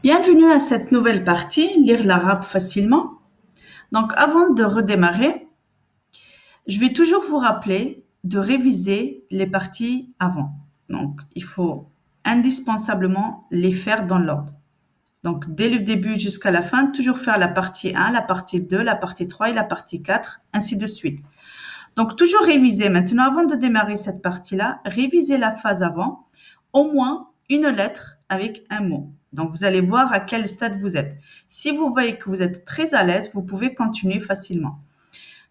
Bienvenue à cette nouvelle partie, lire l'arabe facilement. Donc avant de redémarrer, je vais toujours vous rappeler de réviser les parties avant. Donc il faut indispensablement les faire dans l'ordre. Donc dès le début jusqu'à la fin, toujours faire la partie 1, la partie 2, la partie 3 et la partie 4, ainsi de suite. Donc toujours réviser. Maintenant, avant de démarrer cette partie-là, révisez la phase avant, au moins une lettre avec un mot. Donc vous allez voir à quel stade vous êtes. Si vous voyez que vous êtes très à l'aise, vous pouvez continuer facilement.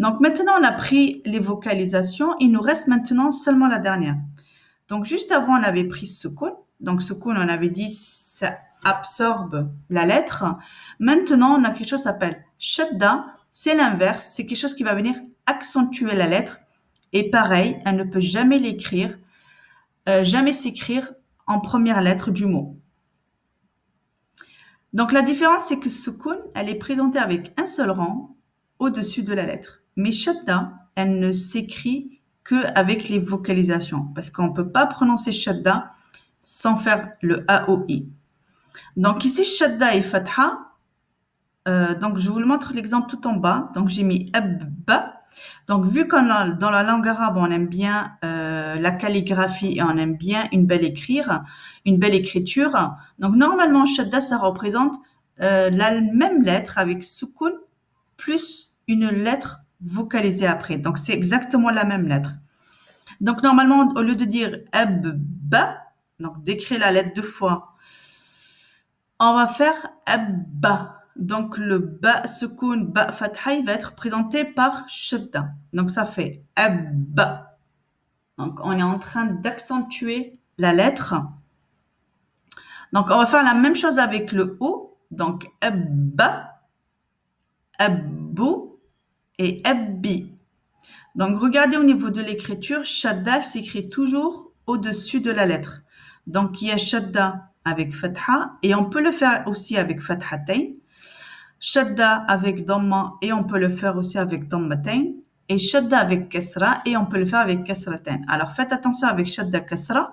Donc maintenant, on a pris les vocalisations. Il nous reste maintenant seulement la dernière. Donc juste avant, on avait pris sukun. Donc sukun, on avait dit ça absorbe la lettre. Maintenant, on a quelque chose qui s'appelle shadda. C'est l'inverse. C'est quelque chose qui va venir accentuer la lettre. Et pareil, elle ne peut jamais jamais s'écrire en première lettre du mot. Donc la différence, c'est que sukun, elle est présentée avec un seul rang au-dessus de la lettre. Mais shadda, elle ne s'écrit que avec les vocalisations, parce qu'on ne peut pas prononcer shadda sans faire le AOI. Donc ici, shadda et fatha. Donc je vous le montre l'exemple tout en bas. Donc j'ai mis abba. Donc vu qu'on dans la langue arabe, on aime bien la calligraphie et on aime bien une belle écriture. Donc normalement, shadda, ça représente la même lettre avec sukun plus une lettre vocalisée après. Donc c'est exactement la même lettre. Donc normalement, au lieu de dire abba, donc d'écrire la lettre deux fois, on va faire abba. Donc le ba sukun ba fatha il va être présenté par shadda. Donc ça fait abba. Donc on est en train d'accentuer la lettre. Donc on va faire la même chose avec le ou. Donc abba, abbu et abbi. Donc regardez au niveau de l'écriture, shadda s'écrit toujours au-dessus de la lettre. Donc il y a shadda avec fatha et on peut le faire aussi avec fathatain. Shadda avec dhamma et on peut le faire aussi avec dhammatain. Et shadda avec kasra et on peut le faire avec kasratain. Alors faites attention avec shadda kasra.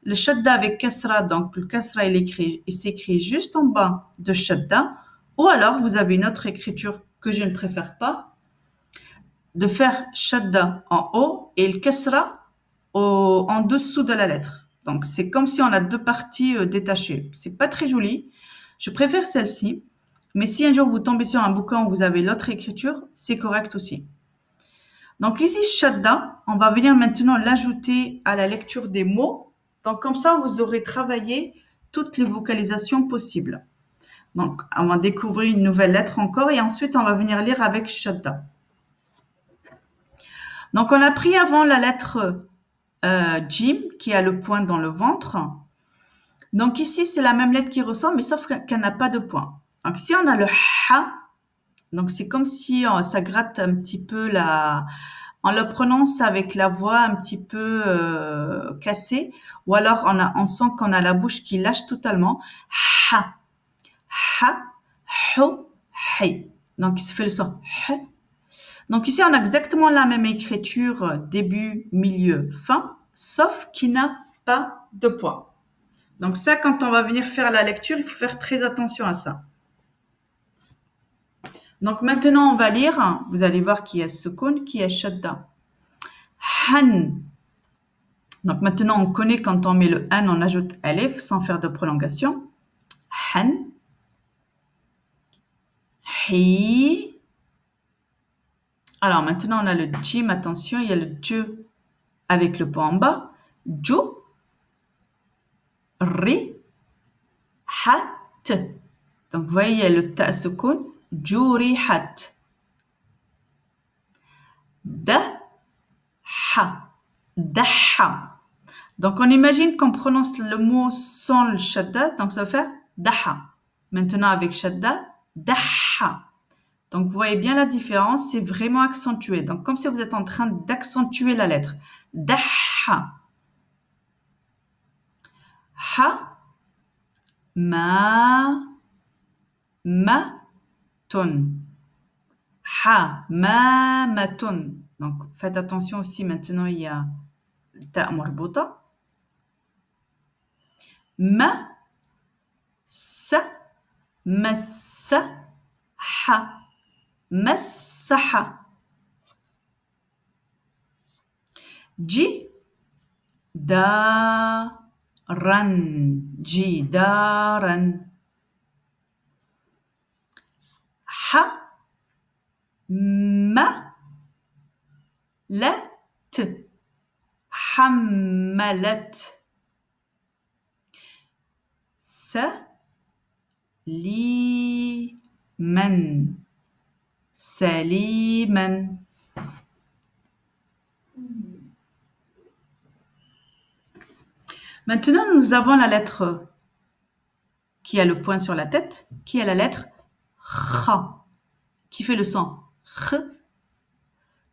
Le shadda avec kasra, donc le kasra il s'écrit juste en bas de shadda. Ou alors vous avez une autre écriture que je ne préfère pas, de faire shadda en haut et le kasra en dessous de la lettre. Donc c'est comme si on a deux parties détachées. C'est pas très joli. Je préfère celle-ci. Mais si un jour vous tombez sur un bouquin où vous avez l'autre écriture, c'est correct aussi. Donc ici, shadda, on va venir maintenant l'ajouter à la lecture des mots. Donc comme ça, vous aurez travaillé toutes les vocalisations possibles. Donc on va découvrir une nouvelle lettre encore et ensuite on va venir lire avec shadda. Donc on a pris avant la lettre Jim qui a le point dans le ventre. Donc ici, c'est la même lettre qui ressort, mais sauf qu'elle n'a pas de point. Donc ici, on a le ha. Donc c'est comme si ça gratte un petit peu on le prononce avec la voix un petit peu cassée, ou alors on sent qu'on a la bouche qui lâche totalement. Ha, ha, ho, hi. Donc il se fait le son. Ha. Donc ici on a exactement la même écriture début, milieu, fin, sauf qu'il n'a pas de point. Donc ça, quand on va venir faire la lecture, il faut faire très attention à ça. Donc maintenant, on va lire. Vous allez voir qui est sukun, qui est shadda. Han. Donc maintenant, on connaît quand on met le han, on ajoute alif sans faire de prolongation. Han. Hi. Alors maintenant, on a le jim. Attention, il y a le je avec le point en bas. Ju. Ri. Hat. Donc vous voyez, il y a le ta sukun. Jurihat. Da. Ha. Daha. Donc, on imagine qu'on prononce le mot sans le shadda, donc ça va faire daha. Maintenant, avec shadda, daha. Donc, vous voyez bien la différence, c'est vraiment accentué. Donc, comme si vous êtes en train d'accentuer la lettre. Daha. Ha. Ton. Ha. Ton. Donc, faites attention aussi, maintenant, il y a ta marbuta. Ma, sa, مسح مسح جي دارا جدارا حملت حملت سليما سليما Maintenant, nous avons la lettre qui a le point sur la tête, qui est la lettre Kha, qui fait le son Kh.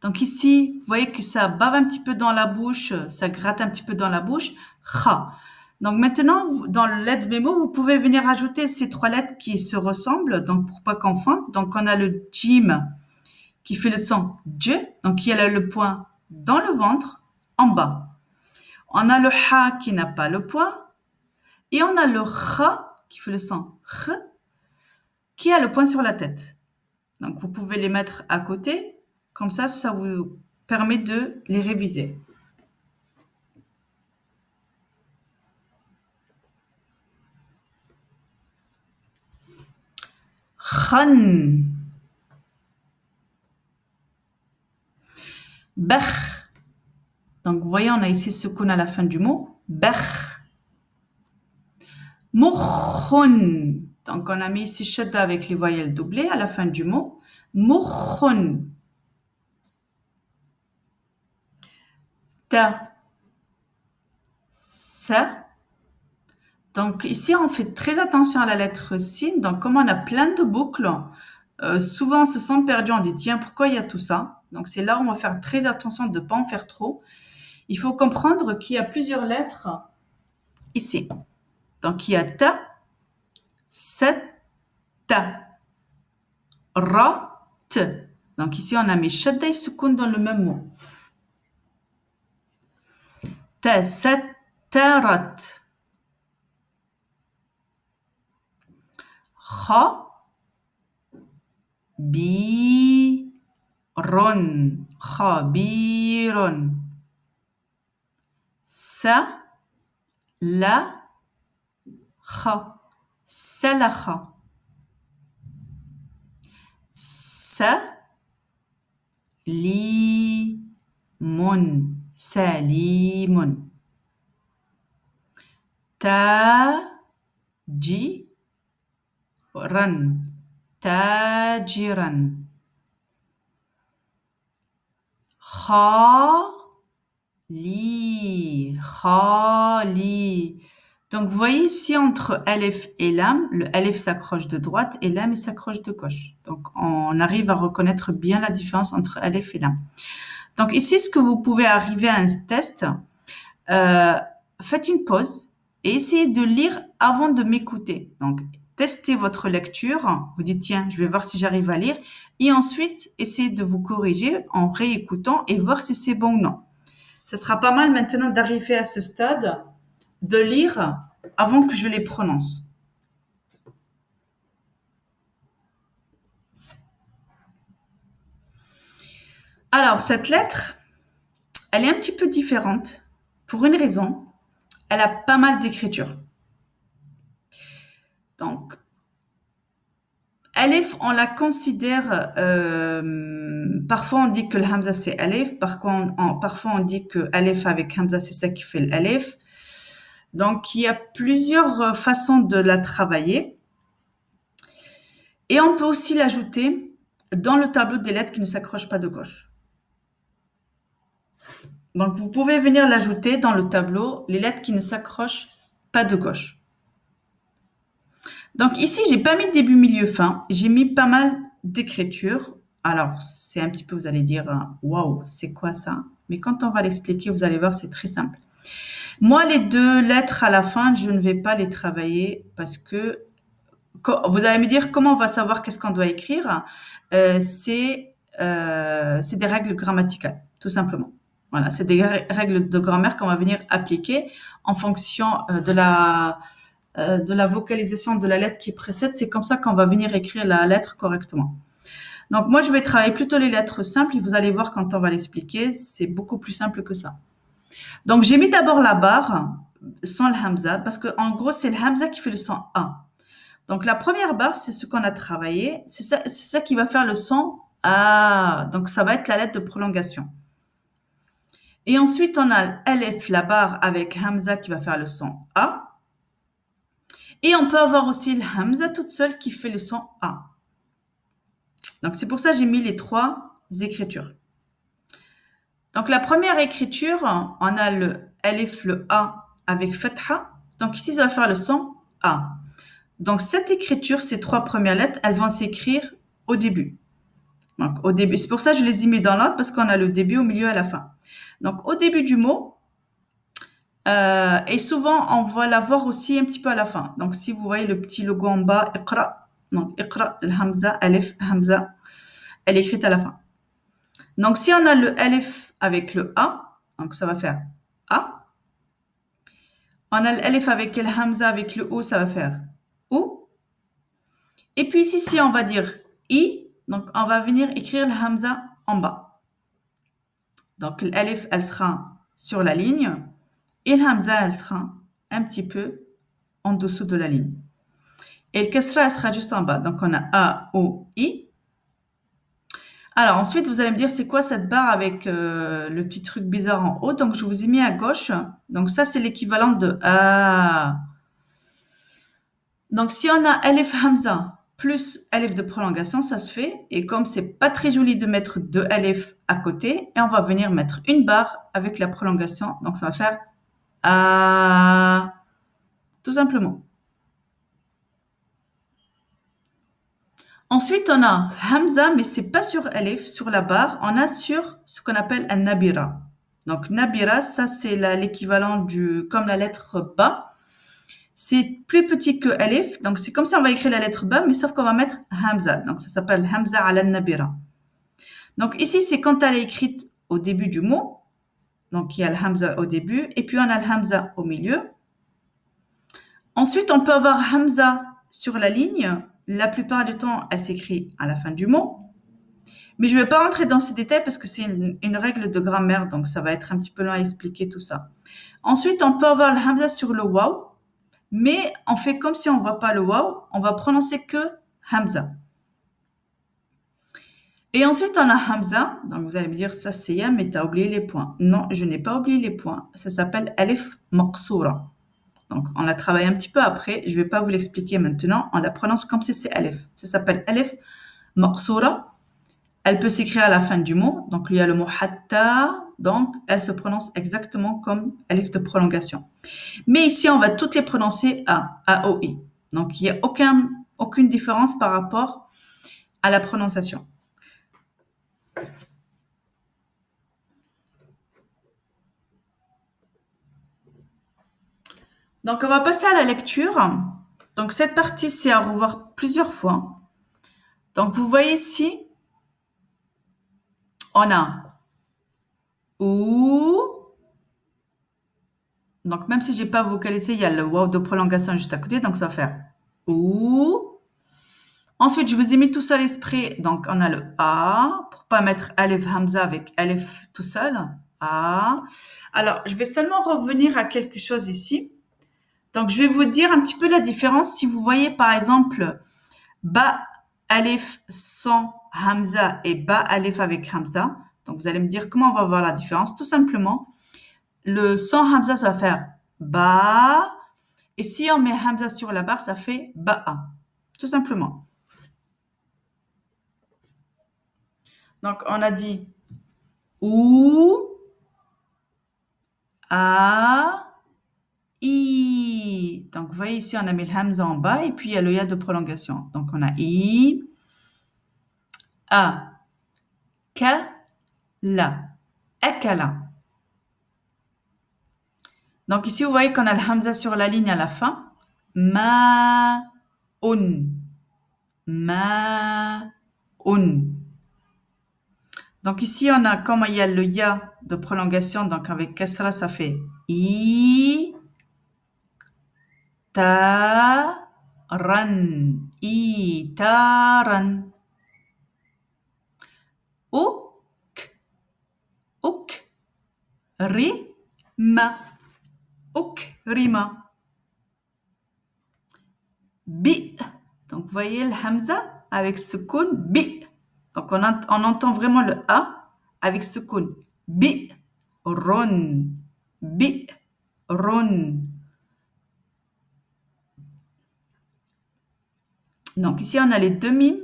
Donc ici, vous voyez que ça bave un petit peu dans la bouche, ça gratte un petit peu dans la bouche. Kha. Donc maintenant, dans le lettre mémo, vous pouvez venir ajouter ces trois lettres qui se ressemblent, donc pour pas confondre. Donc on a le jim qui fait le son j, donc qui a le point dans le ventre, en bas. On a le ha qui n'a pas le point. Et on a le kha qui fait le son kh, qui a le point sur la tête. Donc vous pouvez les mettre à côté, comme ça vous permet de les réviser. Khan. Bakh. Donc vous voyez, on a ici ce qu'on a à la fin du mot. Bakh. Mukhun. Donc on a mis ici shadda avec les voyelles doublées à la fin du mot. Mukhun. Ta. Sa. Donc ici, on fait très attention à la lettre sin. Donc comme on a plein de boucles, souvent on se sent perdu, on dit tiens, pourquoi il y a tout ça? Donc c'est là où on va faire très attention de ne pas en faire trop. Il faut comprendre qu'il y a plusieurs lettres ici. Donc il y a ta, set, ta, ra, t. Donc ici on a mis shadda et soukoun dans le même mot. Ta, set, tarat. Kha, bi, ron. Khabirun. Sa, la, kha. Salakha. Sa, li, mun. Salimun. Ta, ji, ran. Tajiran. Khali. Khali. Donc, vous voyez ici, entre Aleph et Lam, le Aleph s'accroche de droite et Lam s'accroche de gauche. Donc, on arrive à reconnaître bien la différence entre Aleph et Lam. Donc, ici, ce que vous pouvez arriver à un test, faites une pause et essayez de lire avant de m'écouter. Donc, testez votre lecture. Vous dites, tiens, je vais voir si j'arrive à lire. Et ensuite, essayez de vous corriger en réécoutant et voir si c'est bon ou non. Ce sera pas mal maintenant d'arriver à ce stade de lire avant que je les prononce. Alors, cette lettre, elle est un petit peu différente pour une raison. Elle a pas mal d'écriture. Donc, Alif, on la considère, parfois on dit que le Hamza c'est Alif, parfois on dit que Alif avec Hamza c'est ça qui fait l'Alif. Donc il y a plusieurs façons de la travailler. Et on peut aussi l'ajouter dans le tableau des lettres qui ne s'accrochent pas de gauche. Donc vous pouvez venir l'ajouter dans le tableau, les lettres qui ne s'accrochent pas de gauche. Donc ici, j'ai pas mis début, milieu, fin. J'ai mis pas mal d'écriture. Alors, c'est un petit peu, vous allez dire, waouh, c'est quoi ça? Mais quand on va l'expliquer, vous allez voir, c'est très simple. Moi, les deux lettres à la fin, je ne vais pas les travailler parce que vous allez me dire comment on va savoir qu'est-ce qu'on doit écrire. C'est des règles grammaticales, tout simplement. Voilà, c'est des règles de grammaire qu'on va venir appliquer en fonction de la de la vocalisation de la lettre qui précède. C'est comme ça qu'on va venir écrire la lettre correctement. Donc moi, je vais travailler plutôt les lettres simples et vous allez voir quand on va l'expliquer, c'est beaucoup plus simple que ça. Donc j'ai mis d'abord la barre sans le hamza parce que en gros, c'est le hamza qui fait le son A. Donc la première barre, c'est ce qu'on a travaillé, c'est ça qui va faire le son A. Donc ça va être la lettre de prolongation. Et ensuite, on a l'alef, la barre avec hamza qui va faire le son A. Et on peut avoir aussi le hamza toute seule qui fait le son A. Donc c'est pour ça que j'ai mis les trois écritures. Donc la première écriture, on a le alif, le A avec fatha. Donc ici, ça va faire le son A. Donc cette écriture, ces trois premières lettres, elles vont s'écrire au début. Donc au début, c'est pour ça que je les ai mis dans l'ordre parce qu'on a le début, au milieu et à la fin. Donc au début du mot, et souvent on va l'avoir aussi un petit peu à la fin. Donc si vous voyez le petit logo en bas, Iqra, donc Iqra, le hamza, alif, hamza, elle est écrite à la fin. Donc si on a le alif avec le A, donc ça va faire A. On a l'alif avec le hamza avec le O, ça va faire O. Et puis ici, si on va dire I, donc on va venir écrire le hamza en bas. Donc l'alif, elle sera sur la ligne et le hamza, elle sera un petit peu en dessous de la ligne. Et le kasra, elle sera juste en bas. Donc on a A, O, I. Alors ensuite, vous allez me dire, c'est quoi cette barre avec le petit truc bizarre en haut? Donc je vous ai mis à gauche. Donc ça, c'est l'équivalent de A. Donc si on a alif hamza plus alif de prolongation, ça se fait. Et comme c'est pas très joli de mettre deux alif à côté, et on va venir mettre une barre avec la prolongation. Donc ça va faire A, tout simplement. Ensuite, on a hamza, mais c'est pas sur alif, sur la barre. On a sur ce qu'on appelle un nabira. Donc nabira, ça c'est l'équivalent du, comme la lettre ba. C'est plus petit que alif, donc c'est comme si on va écrire la lettre ba, mais sauf qu'on va mettre hamza. Donc ça s'appelle hamza ala nabira. Donc ici, c'est quand elle est écrite au début du mot. Donc il y a le hamza au début, et puis on a le hamza au milieu. Ensuite, on peut avoir hamza sur la ligne. La plupart du temps, elle s'écrit à la fin du mot. Mais je ne vais pas rentrer dans ces détails parce que c'est une règle de grammaire, donc ça va être un petit peu long à expliquer tout ça. Ensuite, on peut avoir le hamza sur le waw. Mais on fait comme si on ne voit pas le waw, on va prononcer que hamza. Et ensuite, on a hamza. Donc, vous allez me dire, ça c'est ya, mais tu as oublié les points. Non, je n'ai pas oublié les points. Ça s'appelle alif maqsoura. Donc, on la travaille un petit peu après. Je ne vais pas vous l'expliquer maintenant. On la prononce comme si c'est alif. Ça s'appelle alif maqsoura. Elle peut s'écrire à la fin du mot. Donc, il y a le mot hatta. Donc, elle se prononce exactement comme alif de prolongation. Mais ici, on va toutes les prononcer A, O, I. Donc, il n'y a aucune différence par rapport à la prononciation. Donc, on va passer à la lecture. Donc, cette partie, c'est à revoir plusieurs fois. Donc, vous voyez ici, on a OU. Donc, même si j'ai pas vocalisé, il y a le waw de prolongation juste à côté. Donc, ça va faire OU. Ensuite, je vous ai mis tout seul l'esprit. Donc, on a le A pour pas mettre alif hamza avec alif tout seul. A. Alors, je vais seulement revenir à quelque chose ici. Donc, je vais vous dire un petit peu la différence. Si vous voyez, par exemple, ba alif sans hamza et ba alif avec hamza. Donc, vous allez me dire comment on va voir la différence. Tout simplement, le sans hamza, ça va faire ba. Et si on met hamza sur la barre, ça fait ba'a. Tout simplement. Donc, on a dit ou, a, i. Donc, vous voyez ici, on a mis le hamza en bas et puis il y a le ya de prolongation. Donc, on a i, a, ka, la, akala. Donc, ici, vous voyez qu'on a le hamza sur la ligne à la fin. Ma, un, ma, un. Donc ici, on a, comme il y a le ya de prolongation, donc avec kasra, ça fait i, إيتارا. أكرم. أكرم. Bi. Donc, vous voyez le hamza avec sukoun, bi. Donc, on entend vraiment le A avec sukoun. Bi. Ron. Bi. Ron. Donc, ici, on a les deux mimes.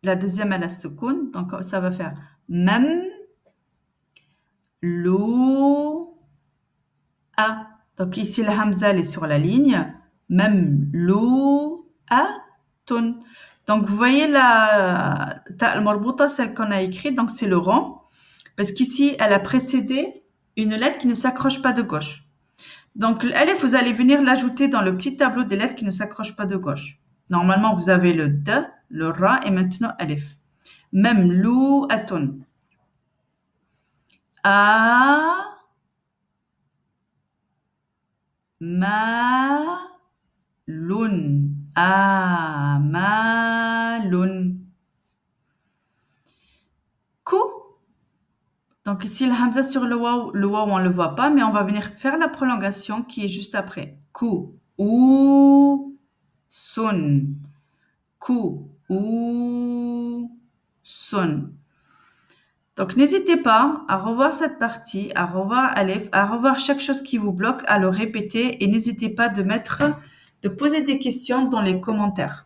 La deuxième, elle a sukoun. Donc, ça va faire même, lou, a. Donc, ici, le hamza, elle est sur la ligne. Même, lou, a, ton. Donc, vous voyez la ta al-marbouta, celle qu'on a écrite, donc c'est le rang. Parce qu'ici, elle a précédé une lettre qui ne s'accroche pas de gauche. Donc, l'alif, vous allez venir l'ajouter dans le petit tableau des lettres qui ne s'accrochent pas de gauche. Normalement, vous avez le d, le ra et maintenant alif. Même lou, aton. A, ma, lun. A, ma, lun. Kou. Donc ici, le hamza sur le waw, on ne le voit pas, mais on va venir faire la prolongation qui est juste après. Kou, ou, sun. Kou, ou, sun. Donc n'hésitez pas à revoir cette partie, à revoir Aleph, à revoir chaque chose qui vous bloque, à le répéter et n'hésitez pas de poser des questions dans les commentaires.